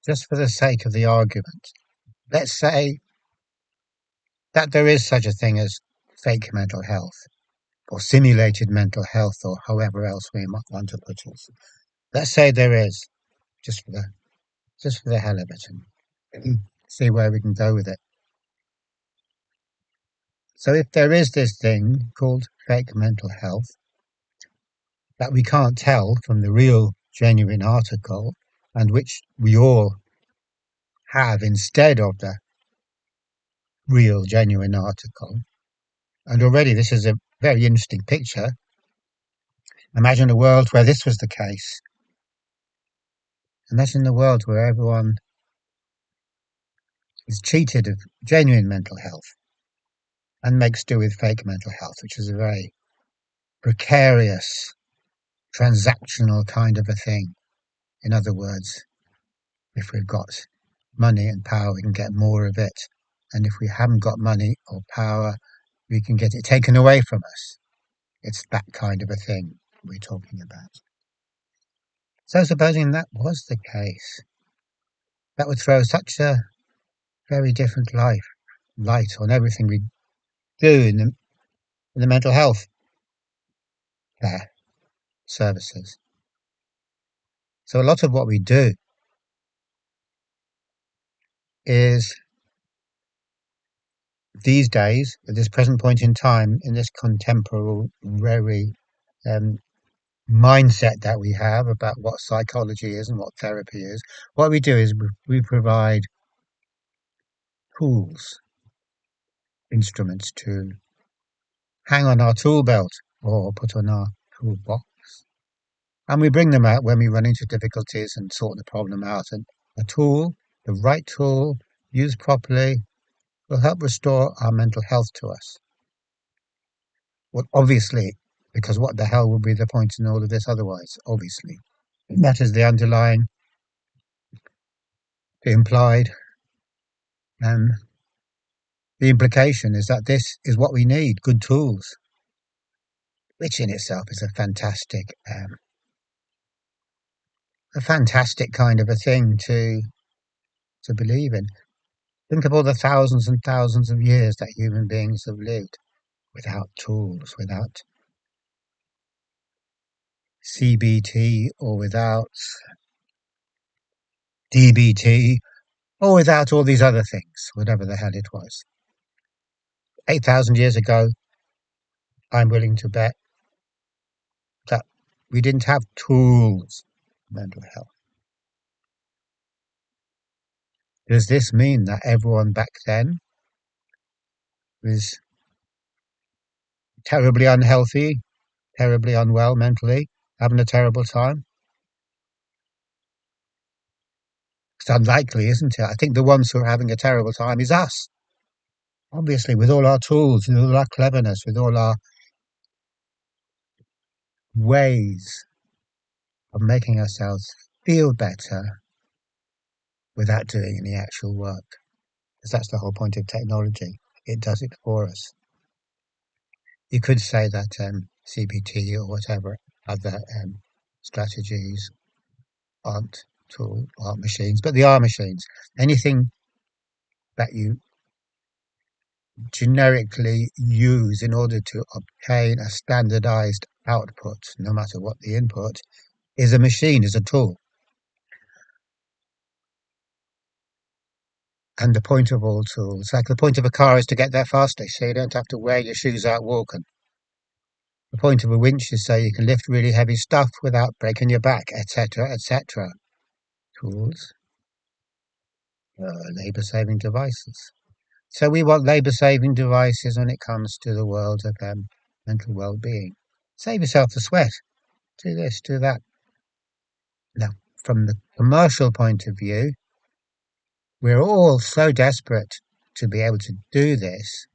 just for the sake of the argument, let's say that there is such a thing as fake mental health or simulated mental health or however else we might want to put it. Let's say there is, just for the hell of it, and see where we can go with it. So if there is this thing called fake mental health that we can't tell from the real genuine article and which we all have instead of the real genuine article, and already this is a very interesting picture. Imagine a world where this was the case. Imagine a world where everyone is cheated of genuine mental health and makes do with fake mental health, which is a very precarious, transactional kind of a thing. In other words, if we've got money and power, we can get more of it. And if we haven't got money or power, we can get it taken away from us. It's that kind of a thing we're talking about. So supposing that was the case, that would throw such a very different light on everything we do in the mental health care services. So a lot of what we do is these days, at this present point in time, in this contemporary um, mindset that we have about what psychology is and what therapy is, what we do is we provide tools, instruments to hang on our tool belt or put on our toolbox. And we bring them out when we run into difficulties and sort the problem out. And a tool, the right tool, used properly, will help restore our mental health to us. Well, obviously, because what the hell would be the point in all of this otherwise? Obviously. That is the underlying, the implied, and the implication is that this is what we need, good tools, which in itself is a fantastic kind of a thing to believe in. Think of all the thousands and thousands of years that human beings have lived without tools, without CBT or without DBT or without all these other things, whatever the hell it was. 8,000 years ago, I'm willing to bet that we didn't have tools for mental health. Does this mean that everyone back then was terribly unhealthy, terribly unwell mentally, having a terrible time? It's unlikely, isn't it? I think the ones who are having a terrible time is us. Obviously, with all our tools, with all our cleverness, with all our ways of making ourselves feel better without doing any actual work. Because that's the whole point of technology. It does it for us. You could say that CBT or whatever other strategies aren't machines, but they are machines. Anything that you generically use in order to obtain a standardized output, no matter what the input, is a machine, is a tool. And the point of all tools, like the point of a car is to get there faster, so you don't have to wear your shoes out walking. The point of a winch is so you can lift really heavy stuff without breaking your back, etc., etc. Tools, labor-saving devices. So we want labor-saving devices when it comes to the world of mental well-being. Save yourself the sweat. Do this, do that. Now, from the commercial point of view, we're all so desperate to be able to do this.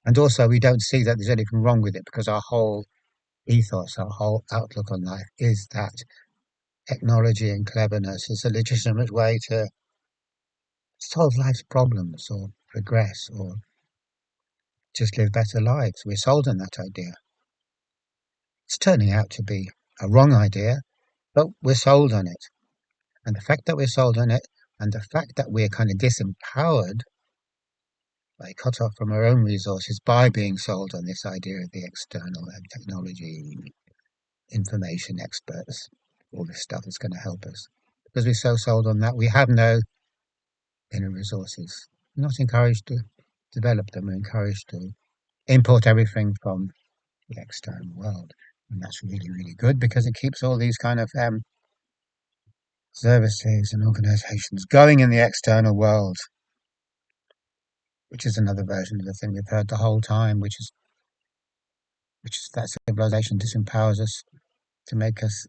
And also, we don't see that there's anything wrong with it because our whole ethos, our whole outlook on life is that technology and cleverness is a legitimate way to solve life's problems or progress or just live better lives. We're sold on that idea. It's turning out to be a wrong idea, but we're sold on it. And the fact that we're sold on it, and the fact that we're kind of disempowered, like cut off from our own resources by being sold on this idea of the external and technology, information experts, all this stuff is going to help us. Because we're so sold on that, we have no inner resources. We're not encouraged to develop them, we're encouraged to import everything from the external world. And that's really, really good because it keeps all these kind of services and organizations going in the external world, which is another version of the thing we've heard the whole time, which is that civilization disempowers us to make us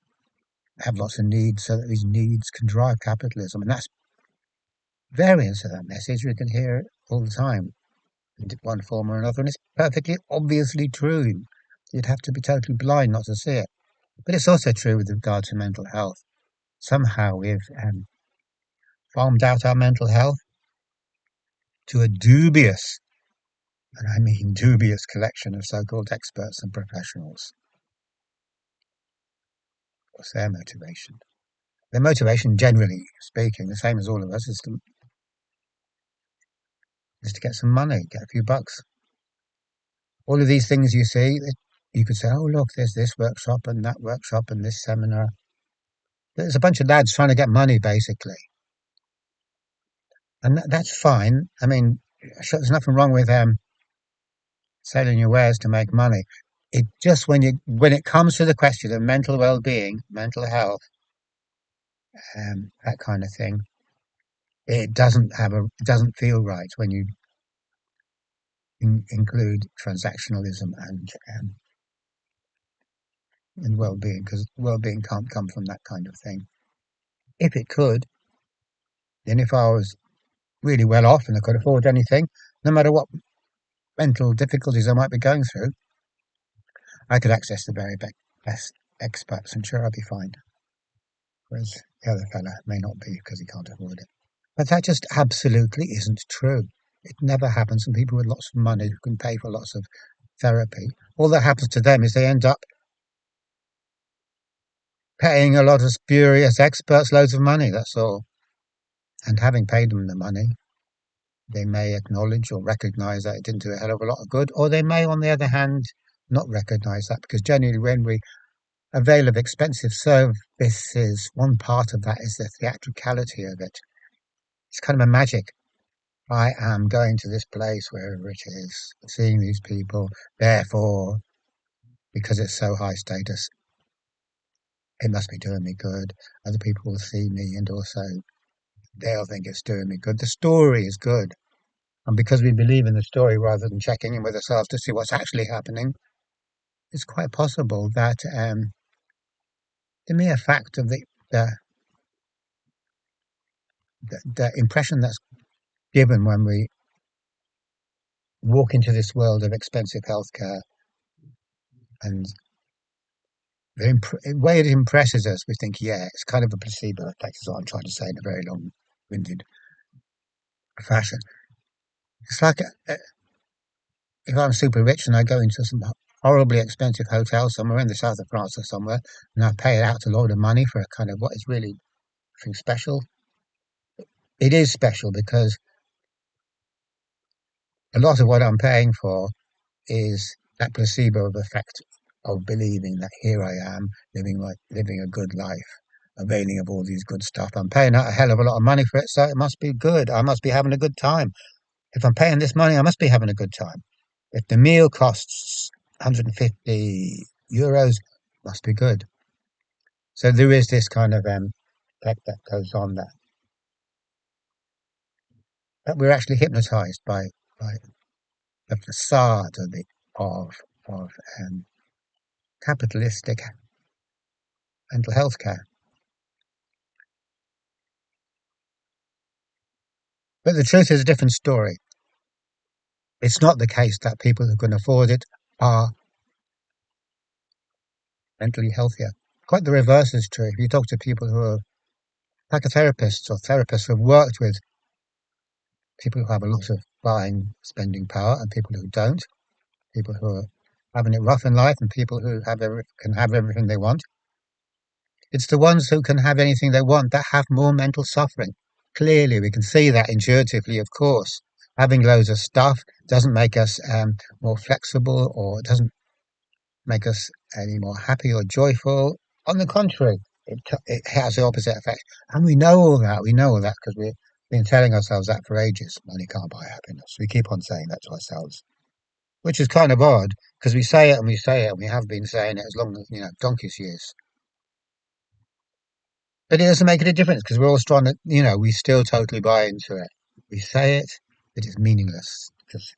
have lots of needs so that these needs can drive capitalism. And that's variants of that message. We can hear it all the time in one form or another, and it's perfectly obviously true. You'd have to be totally blind not to see it. But it's also true with regard to mental health. Somehow we've farmed out our mental health to a dubious, and I mean dubious, collection of so-called experts and professionals. What's their motivation? Their motivation, generally speaking, the same as all of us, is to get some money, get a few bucks. All of these things you see, you could say, oh, look, there's this workshop and that workshop and this seminar. There's a bunch of lads trying to get money, basically. And that's fine. I mean, sure, there's nothing wrong with selling your wares to make money. It just when it comes to the question of mental well-being, mental health, that kind of thing, it doesn't feel right when you include transactionalism and well-being, because well-being can't come from that kind of thing. If it could, then if I was really well off and I could afford anything, no matter what mental difficulties I might be going through, I could access the very best experts and sure I'd be fine. Whereas the other fella may not be because he can't afford it. But that just absolutely isn't true. It never happens, and people with lots of money who can pay for lots of therapy, all that happens to them is they end up paying a lot of spurious experts loads of money, that's all. And having paid them the money, they may acknowledge or recognize that it didn't do a hell of a lot of good, or they may, on the other hand, not recognize that, because generally when we avail of expensive services, one part of that is the theatricality of it. It's kind of a magic. I am going to this place, wherever it is, seeing these people, therefore, because it's so high status, it must be doing me good. Other people will see me and also they'll think it's doing me good. The story is good. And because we believe in the story rather than checking in with ourselves to see what's actually happening, it's quite possible that the mere fact of the, the impression that's given when we walk into this world of expensive healthcare and the way it impresses us, we think, yeah, it's kind of a placebo effect, is what I'm trying to say in a very long-winded fashion. It's like if I'm super rich and I go into some horribly expensive hotel somewhere in the south of France or somewhere, and I pay out a load of money for a kind of what is really nothing special. It is special because a lot of what I'm paying for is that placebo effect of believing that here I am living a good life, availing of all these good stuff. I'm paying out a hell of a lot of money for it, so it must be good. I must be having a good time. If I'm paying this money, I must be having a good time. If the meal costs 150 euros, must be good. So there is this kind of effect that goes on that we're actually hypnotized by the facade of capitalistic mental health care. But the truth is a different story. It's not the case that people who can afford it are mentally healthier. Quite the reverse is true. If you talk to people who are psychotherapists or therapists who have worked with people who have a lot of buying, spending power and people who don't, people who are having it rough in life and people who can have everything they want, It's the ones who can have anything they want that have more mental suffering. Clearly, we can see that intuitively, of course. Having loads of stuff doesn't make us more flexible, or it doesn't make us any more happy or joyful. On the contrary, it has the opposite effect. And we know all that. We know all that because we've been telling ourselves that for ages. Money can't buy happiness. We keep on saying that to ourselves, which is kind of odd because we say it and we say it and we have been saying it as long as, donkey's years. But it doesn't make any difference because we're all trying to, we still totally buy into it. We say it, it is meaningless because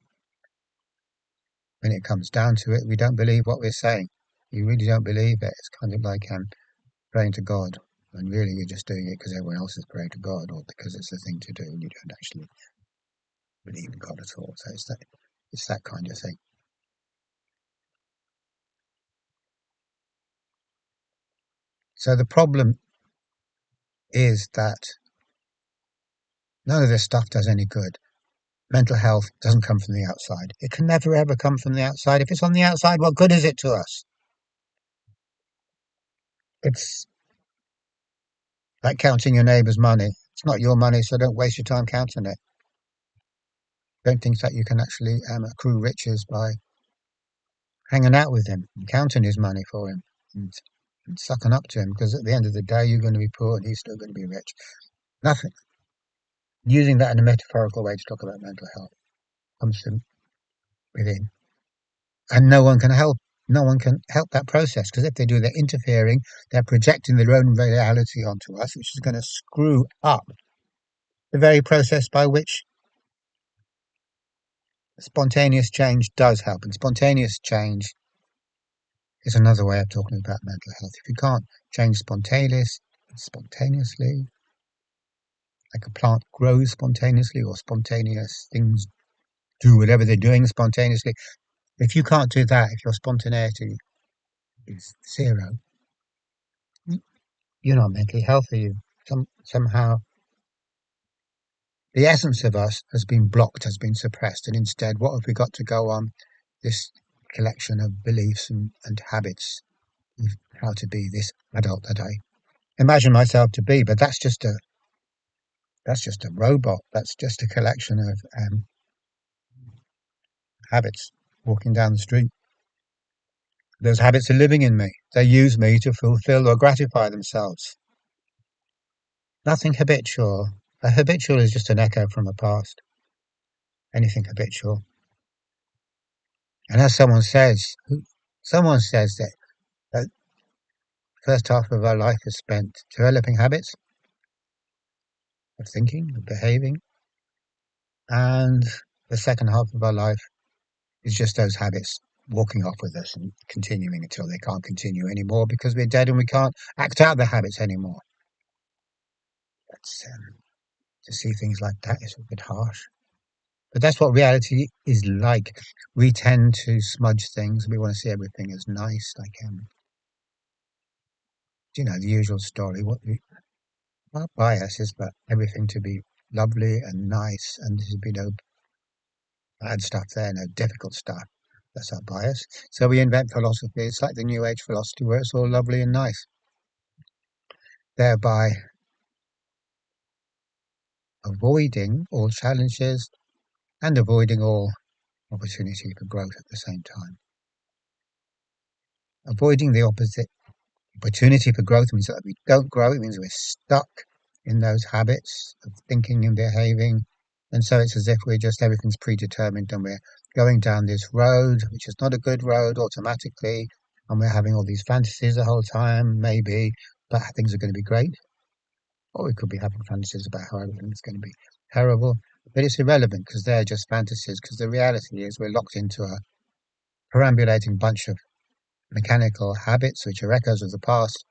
when it comes down to it, we don't believe what we're saying. You really don't believe it. It's kind of like praying to God, and really you're just doing it because everyone else is praying to God or because it's the thing to do, and you don't actually believe in God at all. So it's that kind of thing. So the problem is that none of this stuff does any good. Mental health doesn't come from the outside. It can never ever come from the outside. If it's on the outside, what good is it to us? It's like counting your neighbour's money. It's not your money, so don't waste your time counting it. Don't think that you can actually accrue riches by hanging out with him and counting his money for him and sucking up to him, because at the end of the day, you're going to be poor and he's still going to be rich. Nothing. Using that in a metaphorical way to talk about mental health comes from within. And no one can help that process, because if they do, they're interfering, they're projecting their own reality onto us, which is going to screw up the very process by which spontaneous change does help. And spontaneous change is another way of talking about mental health. If you can't change spontaneously, like a plant grows spontaneously, or spontaneous things do whatever they're doing spontaneously. If you can't do that, if your spontaneity is zero, you're not mentally healthy. Somehow the essence of us has been blocked, has been suppressed, and instead, what have we got to go on? This collection of beliefs and habits of how to be this adult that I imagine myself to be. But that's just a robot. That's just a collection of habits walking down the street. Those habits are living in me. They use me to fulfill or gratify themselves. Nothing habitual. A habitual is just an echo from the past. Anything habitual. And as someone says that the first half of our life is spent developing habits of thinking, of behaving, and the second half of our life is just those habits walking off with us and continuing until they can't continue anymore because we're dead and we can't act out the habits anymore. That's, to see things like that is a bit harsh. But that's what reality is like. We tend to smudge things. We want to see everything as nice, like the usual story. Our bias is for everything to be lovely and nice, and there should be no bad stuff there, no difficult stuff. That's our bias. So we invent philosophy. It's like the New Age philosophy, where it's all lovely and nice, thereby avoiding all challenges and avoiding all opportunity for growth at the same time. Avoiding the opposite. Opportunity for growth means that we don't grow. It means we're stuck in those habits of thinking and behaving. And so it's as if everything's predetermined and we're going down this road, which is not a good road automatically. And we're having all these fantasies the whole time, maybe, but things are going to be great. Or we could be having fantasies about how everything's going to be terrible. But it's irrelevant because they're just fantasies, because the reality is we're locked into a perambulating bunch of mechanical habits, which are echoes of the past,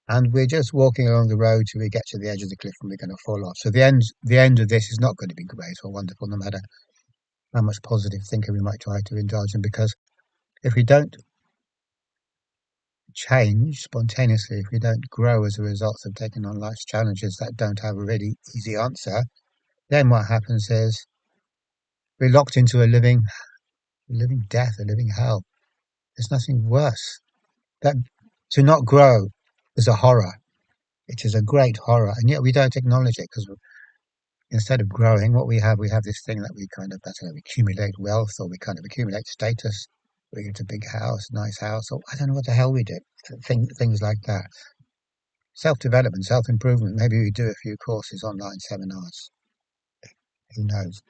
and we're just walking along the road till we get to the edge of the cliff and we're going to fall off. So the end of this is not going to be great or wonderful, no matter how much positive thinking we might try to indulge in, because if we don't change spontaneously, if we don't grow as a result of taking on life's challenges that don't have a really easy answer, then what happens is we're locked into a living death, a living hell. There's nothing worse. That To not grow is a horror. It is a great horror, and yet we don't acknowledge it because instead of growing, what we have this thing that we kind of, I don't know, accumulate wealth or we kind of accumulate status. We get a big house, nice house, or I don't know what the hell we do. Things like that. Self-development, self-improvement. Maybe we do a few courses, online seminars. Who knows?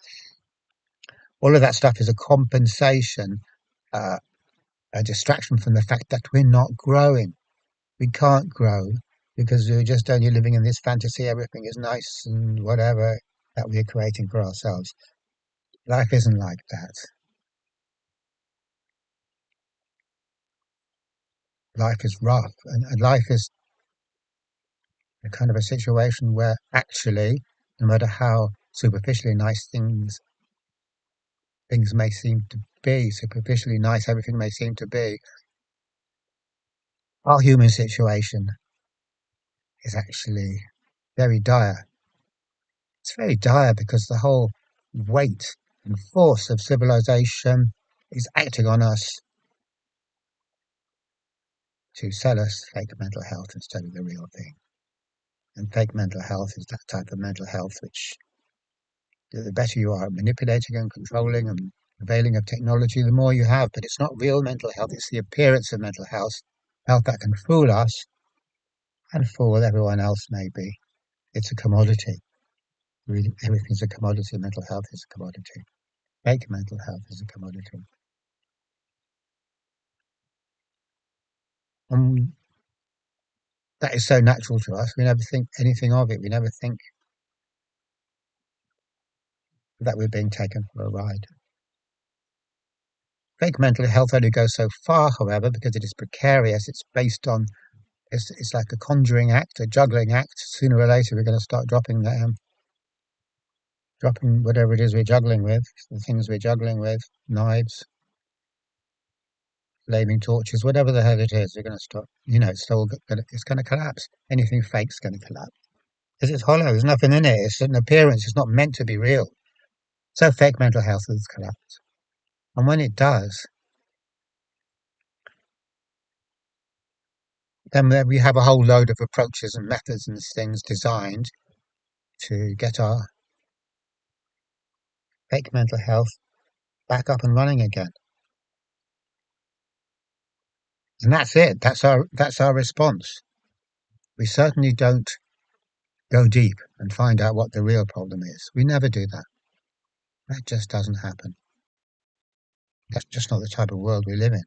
All of that stuff is a compensation, uh, a distraction from the fact that we're not growing. We can't grow because we're just only living in this fantasy. Everything is nice and whatever that we're creating for ourselves. Life isn't like that. Life is rough, and life is a kind of a situation where actually, no matter how superficially nice things may seem to be, superficially nice everything may seem to be, our human situation is actually very dire. It's very dire because the whole weight and force of civilization is acting on us to sell us fake mental health instead of the real thing. And fake mental health is that type of mental health which the better you are at manipulating and controlling and availing of technology, the more you have. But it's not real mental health, it's the appearance of mental health that can fool us and fool everyone else, maybe. It's a commodity. Really, everything's a commodity. Mental health is a commodity. Fake mental health is a commodity. And that is so natural to us. We never think anything of it. We never think that we're being taken for a ride. Fake mental health only goes so far, however, because it is precarious. It's based on it's like a conjuring act, a juggling act. Sooner or later, we're going to start dropping whatever it is we're juggling with, the things we're juggling with, knives, flaming torches, whatever the hell it is. We're going to stop. It's going to collapse. Anything fake's going to collapse because it's hollow. There's nothing in it. It's an appearance. It's not meant to be real. So fake mental health will collapse. And when it does, then we have a whole load of approaches and methods and things designed to get our fake mental health back up and running again. And that's it. That's our response. We certainly don't go deep and find out what the real problem is. We never do that. That just doesn't happen. That's just not the type of world we live in.